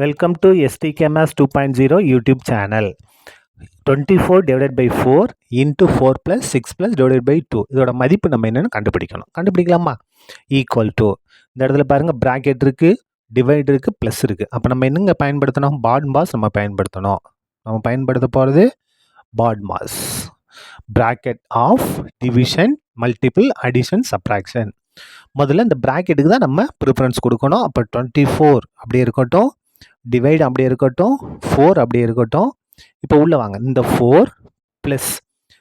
Welcome to STKMS 2.0 YouTube channel. 24 divided by 4 into 4 plus 6 plus divided by 2. இதோட மதிப்பு நம்ம என்னன்னு கண்டுபிடிக்கணும். கண்டுபிடிக்கலாமா? ஈக்குவல் டு இந்த இடத்துல பாருங்க பிராக்கெட் இருக்கு, டிவைட் இருக்கு, பிளஸ் இருக்கு. அப்போ நம்ம என்னங்க பயன்படுத்தணும்? பாட் மாஸ் நம்ம பயன்படுத்தணும். நம்ம பயன்படுத்த போகிறது BODMAS. Bracket of division, multiple, addition, subtraction. முதல்ல இந்த பிராக்கெட்டுக்கு தான் நம்ம ப்ரிஃபரன்ஸ் கொடுக்கணும். அப்போ 24 அப்படியே இருக்கட்டும், டிவைட் அப்படியே இருக்கட்டும், 4 அப்படியே இருக்கட்டும். இப்போ உள்ளே வாங்க, இந்த 4 ப்ளஸ்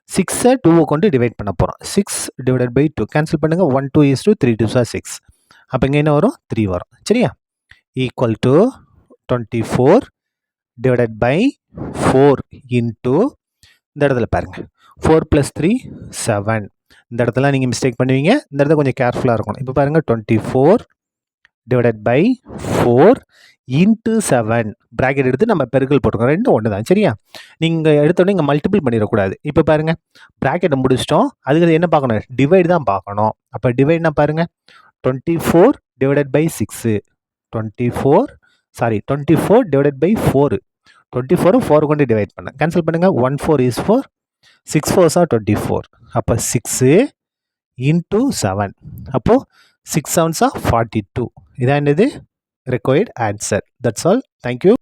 6 2 கொண்டு டிவைட் பண்ண போகிறோம். 6 டிவைடட் பை 2 கேன்சல் பண்ணுங்கள். 1 2 is 2, 3 2 are 6. அப்போ இங்கே என்ன வரும்? 3 வரும். சரியா? Equal to 24 divided by 4 into இந்த இடத்துல பாருங்கள் 4 + 3 7. இந்த இடத்துல நீங்கள் மிஸ்டேக் பண்ணுவீங்க. இந்த இடத்துல கொஞ்சம் கேர்ஃபுல்லாக இருக்கணும். இப்போ பாருங்கள் 24 டிவைடட் பை 4 இன்ட்டு 7 ப்ராக்கெட் எடுத்து நம்ம பெருக்கல் போட்டுருக்கோம். ரெண்டும் ஒன்று தான். சரியா? நீங்கள் எடுத்தோடனே இங்கே மல்டிபிள் பண்ணிடக்கூடாது. இப்போ பாருங்கள் ப்ராக்கெட்டை முடிச்சிட்டோம். அதுக்கு என்ன பார்க்கணும்? டிவைட் தான் பார்க்கணும். அப்போ டிவைட்னா பாருங்கள் 24 டிவைடட் பை 6 24 டிவைடட் பை 4 24 4 கொண்டு டிவைட் பண்ண கேன்சல் பண்ணுங்கள். 1 4 is 4, 6 4s are 24. அப்போ 6 இன்ட்டு 7. அப்போது 6 7s are 42. இதான் என்னது? required answer. That's all. Thank you.